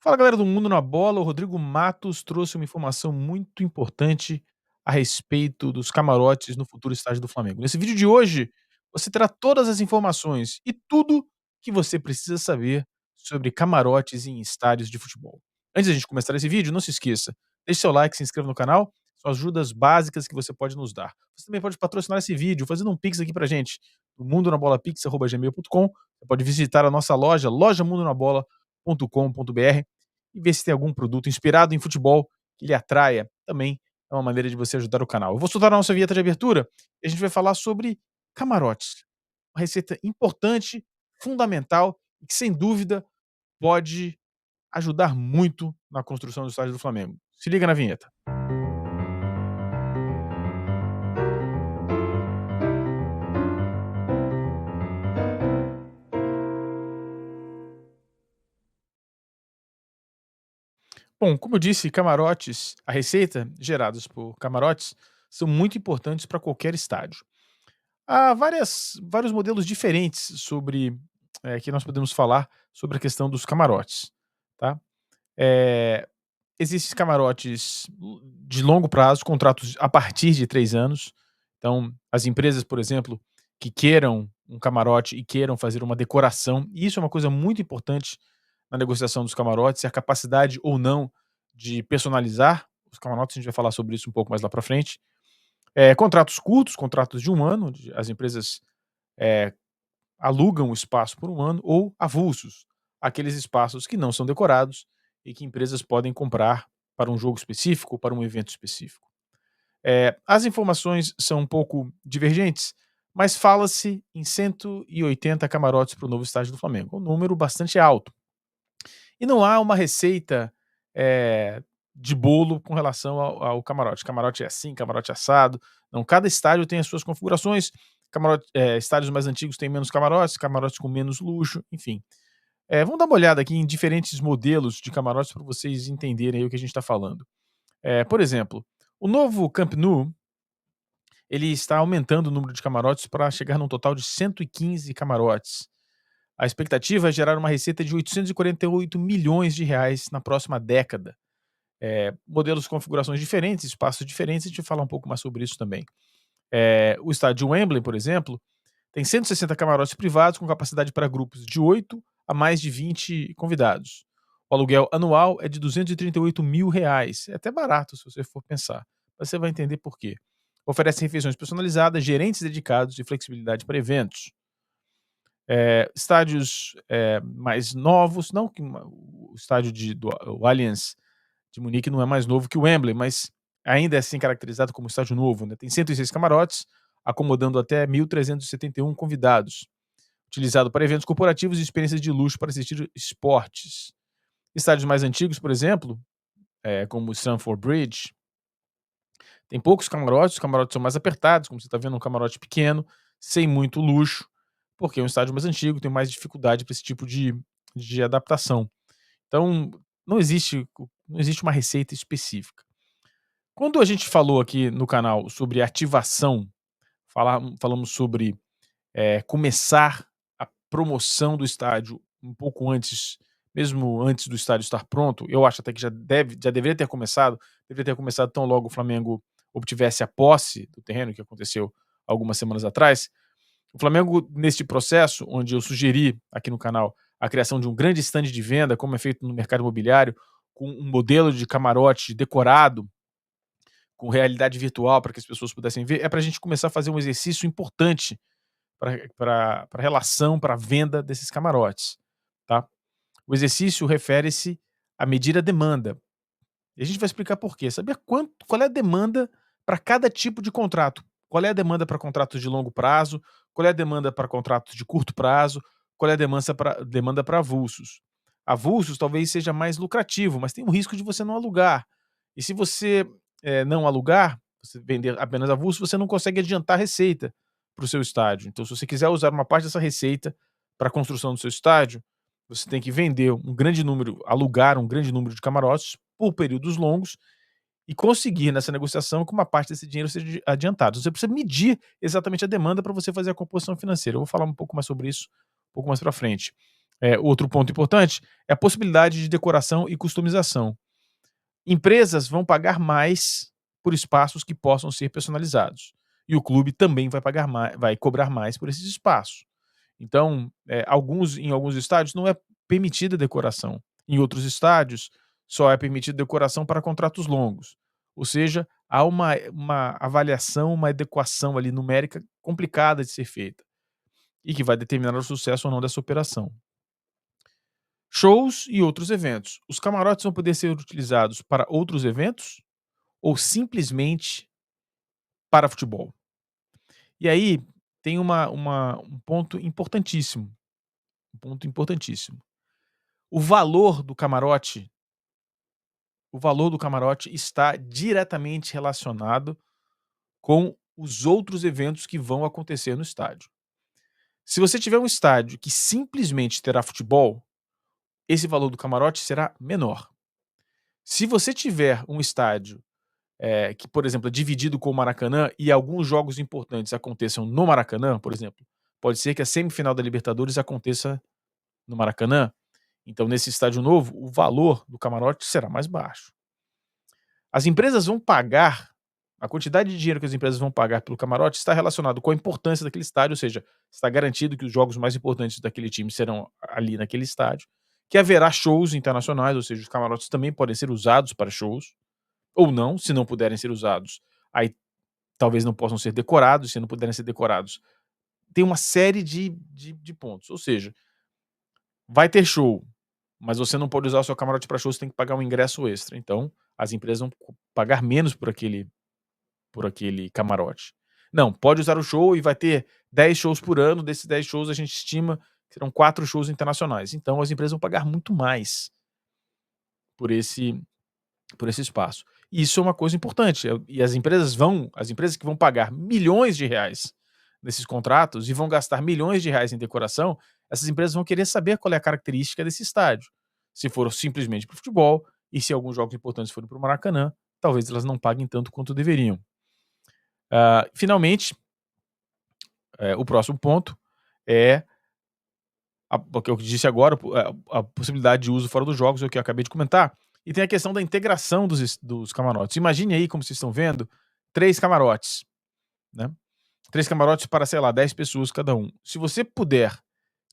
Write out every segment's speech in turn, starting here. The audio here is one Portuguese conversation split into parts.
Fala galera do Mundo na Bola, o Rodrigo Matos trouxe uma informação muito importante a respeito dos camarotes no futuro estádio do Flamengo. Nesse vídeo de hoje, você terá todas as informações e tudo que você precisa saber sobre camarotes em estádios de futebol. Antes da gente começar esse vídeo, não se esqueça, deixe seu like, se inscreva no canal, são ajudas básicas que você pode nos dar. Você também pode patrocinar esse vídeo fazendo um pix aqui pra gente, no mundonabolapix@gmail.com. Você pode visitar a nossa loja, lojamundonabola.com.br e ver se tem algum produto inspirado em futebol que lhe atraia. Também é uma maneira de você ajudar o canal. Eu vou soltar a nossa vinheta de abertura e a gente vai falar sobre camarotes. Uma receita importante, fundamental e que, sem dúvida, pode ajudar muito na construção do estádio do Flamengo. Se liga na vinheta. Bom, como eu disse, camarotes, a receita gerados por camarotes são muito importantes para qualquer estádio. Há vários modelos diferentes sobre, que nós podemos falar sobre a questão dos camarotes, tá. Eh, Existem camarotes de longo prazo, contratos a partir de 3 anos. Então, as empresas, por exemplo, que queiram um camarote e queiram fazer uma decoração, e isso é uma coisa muito importante na negociação dos camarotes, é a capacidade ou não de personalizar os camarotes, a gente vai falar sobre isso um pouco mais lá para frente. Contratos curtos, contratos de 1 ano, onde as empresas eh, alugam o espaço por 1 ano, ou avulsos, aqueles espaços que não são decorados e que empresas podem comprar para um jogo específico, para um evento específico. As informações são um pouco divergentes, mas fala-se em 180 camarotes para o novo estádio do Flamengo, um número bastante alto. E não há uma receita, de bolo com relação ao camarote. Camarote é assim, camarote é assado. Não, cada estádio tem as suas configurações. Estádios mais antigos têm menos camarotes, camarotes com menos luxo, enfim. Vamos dar uma olhada aqui em diferentes modelos de camarotes para vocês entenderem aí o que a gente está falando. Por exemplo, o novo Camp Nou, ele está aumentando o número de camarotes para chegar num total de 115 camarotes. A expectativa é gerar uma receita de 848 milhões de reais na próxima década. Modelos, configurações diferentes, espaços diferentes, a gente vai falar um pouco mais sobre isso também. O estádio Wembley, por exemplo, tem 160 camarotes privados com capacidade para grupos de 8 a mais de 20 convidados. O aluguel anual é de 238 mil reais. É até barato, se você for pensar. Mas você vai entender por quê. Oferece refeições personalizadas, gerentes dedicados e flexibilidade para eventos. Estádios mais novos, não que o estádio o Allianz de Munique não é mais novo que o Wembley, mas ainda é assim caracterizado como estádio novo, né? Tem 106 camarotes, acomodando até 1.371 convidados, utilizado para eventos corporativos e experiências de luxo para assistir esportes. Estádios mais antigos, por exemplo, como o Stamford Bridge, tem poucos camarotes, os camarotes são mais apertados, como você está vendo, um camarote pequeno, sem muito luxo, porque é um estádio mais antigo, tem mais dificuldade para esse tipo de adaptação. Então, não existe uma receita específica. Quando a gente falou aqui no canal sobre ativação, falamos sobre começar a promoção do estádio um pouco antes, mesmo antes do estádio estar pronto. Eu acho até que já deveria ter começado tão logo o Flamengo obtivesse a posse do terreno, que aconteceu algumas semanas atrás. O Flamengo, neste processo, onde eu sugeri aqui no canal a criação de um grande estande de venda, como é feito no mercado imobiliário, com um modelo de camarote decorado, com realidade virtual, para que as pessoas pudessem ver, é para a gente começar a fazer um exercício importante para a relação, para a venda desses camarotes, tá? O exercício refere-se a medir a demanda. E a gente vai explicar por quê. Saber qual é a demanda para cada tipo de contrato. Qual é a demanda para contratos de longo prazo, qual é a demanda para contratos de curto prazo, qual é a demanda para avulsos. Avulsos talvez seja mais lucrativo, mas tem o risco de você não alugar. E se você não alugar, você vender apenas avulso, você não consegue adiantar receita para o seu estádio. Então, se você quiser usar uma parte dessa receita para a construção do seu estádio, você tem que vender um grande número, alugar um grande número de camarotes por períodos longos e conseguir nessa negociação que uma parte desse dinheiro seja adiantado. Você precisa medir exatamente a demanda para você fazer a composição financeira. Eu vou falar um pouco mais sobre isso um pouco mais para frente. Outro ponto importante é a possibilidade de decoração e customização. Empresas vão pagar mais por espaços que possam ser personalizados. E o clube também vai cobrar mais por esses espaços. Então, em alguns estádios não é permitida decoração. Em outros estádios, só é permitida decoração para contratos longos. Ou seja, há uma avaliação, uma adequação ali numérica complicada de ser feita e que vai determinar o sucesso ou não dessa operação. Shows e outros eventos. Os camarotes vão poder ser utilizados para outros eventos ou simplesmente para futebol? E aí tem um ponto importantíssimo, um ponto importantíssimo. O valor do camarote o valor do camarote está diretamente relacionado com os outros eventos que vão acontecer no estádio. Se você tiver um estádio que simplesmente terá futebol, esse valor do camarote será menor. Se você tiver um estádio, que, por exemplo, é dividido com o Maracanã e alguns jogos importantes aconteçam no Maracanã, por exemplo, pode ser que a semifinal da Libertadores aconteça no Maracanã, então nesse estádio novo, o valor do camarote será mais baixo. As empresas vão pagar a quantidade de dinheiro que as empresas vão pagar pelo camarote está relacionado com a importância daquele estádio, ou seja, está garantido que os jogos mais importantes daquele time serão ali naquele estádio, que haverá shows internacionais, ou seja, os camarotes também podem ser usados para shows, ou não, se não puderem ser usados, aí talvez não possam ser decorados, se não puderem ser decorados. Tem uma série de pontos, ou seja, vai ter show, mas você não pode usar o seu camarote para show, você tem que pagar um ingresso extra. Então, as empresas vão pagar menos por aquele camarote. Não, pode usar o show e vai ter 10 shows por ano, desses 10 shows a gente estima que serão 4 shows internacionais. Então as empresas vão pagar muito mais por esse espaço. E isso é uma coisa importante. E as empresas que vão pagar milhões de reais nesses contratos e vão gastar milhões de reais em decoração, essas empresas vão querer saber qual é a característica desse estádio. Se for simplesmente para o futebol e se alguns jogos importantes forem para o Maracanã, talvez elas não paguem tanto quanto deveriam. Finalmente, o próximo ponto é o que eu disse agora, a possibilidade de uso fora dos jogos, é o que eu acabei de comentar, e tem a questão da integração dos camarotes. Imagine aí, como vocês estão vendo, 3 camarotes, né, 3 camarotes para, sei lá, 10 pessoas cada um. Se você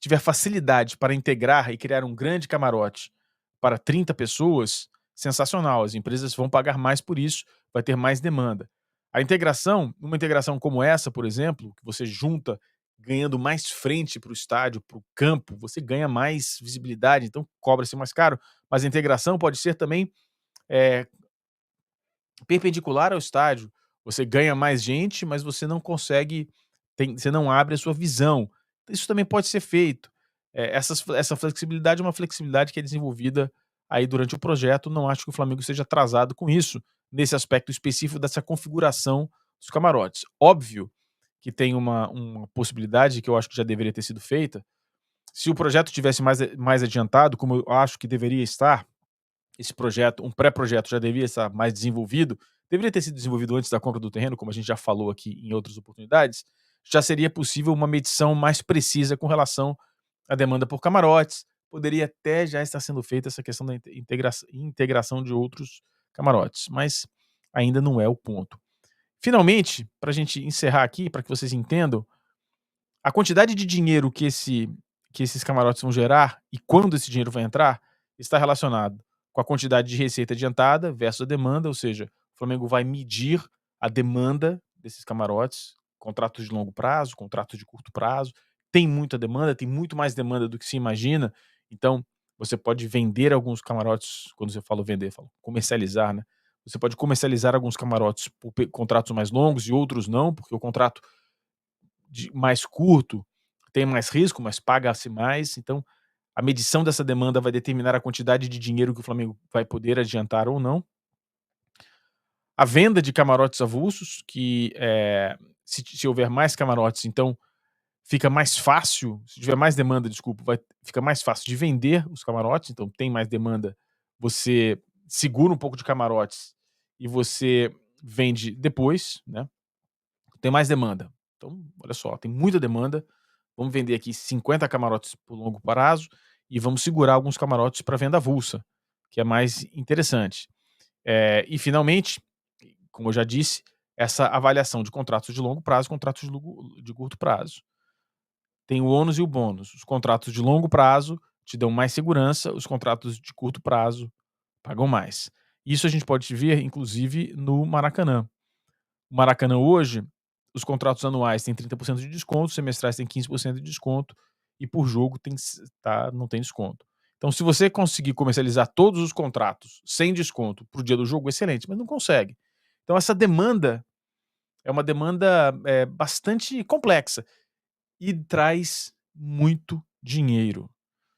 tiver facilidade para integrar e criar um grande camarote para 30 pessoas, sensacional, as empresas vão pagar mais por isso, vai ter mais demanda. Uma integração como essa, por exemplo, que você junta ganhando mais frente para o estádio, para o campo, você ganha mais visibilidade, então cobra-se mais caro, mas a integração pode ser também eh, perpendicular ao estádio. Você ganha mais gente, mas você não consegue você não abre a sua visão. Isso também pode ser feito. Essa flexibilidade é uma flexibilidade que é desenvolvida aí durante o projeto, não acho que o Flamengo seja atrasado com isso, nesse aspecto específico dessa configuração dos camarotes. Óbvio que tem uma possibilidade que eu acho que já deveria ter sido feita, se o projeto tivesse mais adiantado, como eu acho que deveria estar, esse projeto, um pré-projeto já deveria estar mais desenvolvido, deveria ter sido desenvolvido antes da compra do terreno, como a gente já falou aqui em outras oportunidades, já seria possível uma medição mais precisa com relação à demanda por camarotes, poderia até já estar sendo feita essa questão da integração de outros camarotes, mas ainda não é o ponto. Finalmente, para a gente encerrar aqui, para que vocês entendam, a quantidade de dinheiro que esses camarotes vão gerar e quando esse dinheiro vai entrar, está relacionado com a quantidade de receita adiantada versus a demanda, ou seja, o Flamengo vai medir a demanda desses camarotes, contratos de longo prazo, contratos de curto prazo. Tem muita demanda, tem muito mais demanda do que se imagina, então você pode vender alguns camarotes, quando eu falo vender, eu falo comercializar, né. Você pode comercializar alguns camarotes por contratos mais longos e outros não, porque o contrato mais curto tem mais risco, mas paga-se mais. Então, a medição dessa demanda vai determinar a quantidade de dinheiro que o Flamengo vai poder adiantar ou não. A venda de camarotes avulsos, que se houver mais camarotes, então fica mais fácil, se tiver mais demanda, desculpa, fica mais fácil de vender os camarotes, então tem mais demanda, você segura um pouco de camarotes e você vende depois, né? Tem mais demanda. Então, olha só, tem muita demanda. Vamos vender aqui 50 camarotes por longo prazo e vamos segurar alguns camarotes para venda avulsa, que é mais interessante. E finalmente, como eu já disse, essa avaliação de contratos de longo prazo, contratos de curto prazo. Tem o ônus e o bônus. Os contratos de longo prazo te dão mais segurança, os contratos de curto prazo pagam mais. Isso a gente pode ver, inclusive, no Maracanã. O Maracanã hoje, os contratos anuais têm 30% de desconto, semestrais têm 15% de desconto e por jogo não tem desconto. Então, se você conseguir comercializar todos os contratos sem desconto para o dia do jogo, excelente, mas não consegue. Então, essa demanda é uma demanda bastante complexa e traz muito dinheiro.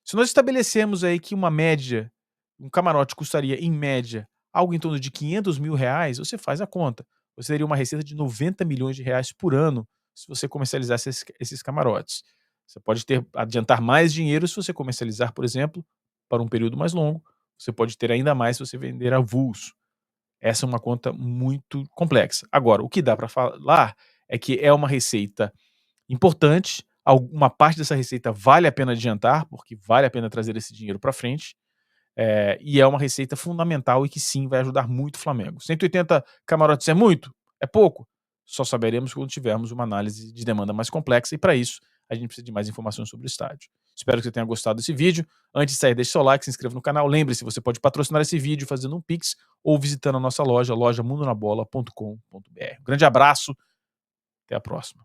Se nós estabelecemos aí que um camarote custaria, em média, algo em torno de R$ 500.000, você faz a conta. Você teria uma receita de R$ 90 milhões por ano se você comercializasse esses camarotes. Você pode adiantar mais dinheiro se você comercializar, por exemplo, para um período mais longo. Você pode ter ainda mais se você vender avulso. Essa é uma conta muito complexa. Agora, o que dá para falar é que é uma receita importante, uma parte dessa receita vale a pena adiantar, porque vale a pena trazer esse dinheiro para frente, e é uma receita fundamental e que sim vai ajudar muito o Flamengo. 180 camarotes é muito? É pouco? Só saberemos quando tivermos uma análise de demanda mais complexa e para isso a gente precisa de mais informações sobre o estádio. Espero que você tenha gostado desse vídeo. Antes de sair, deixe seu like, se inscreva no canal. Lembre-se, você pode patrocinar esse vídeo fazendo um Pix ou visitando a nossa loja, lojamundonabola.com.br. Um grande abraço, até a próxima.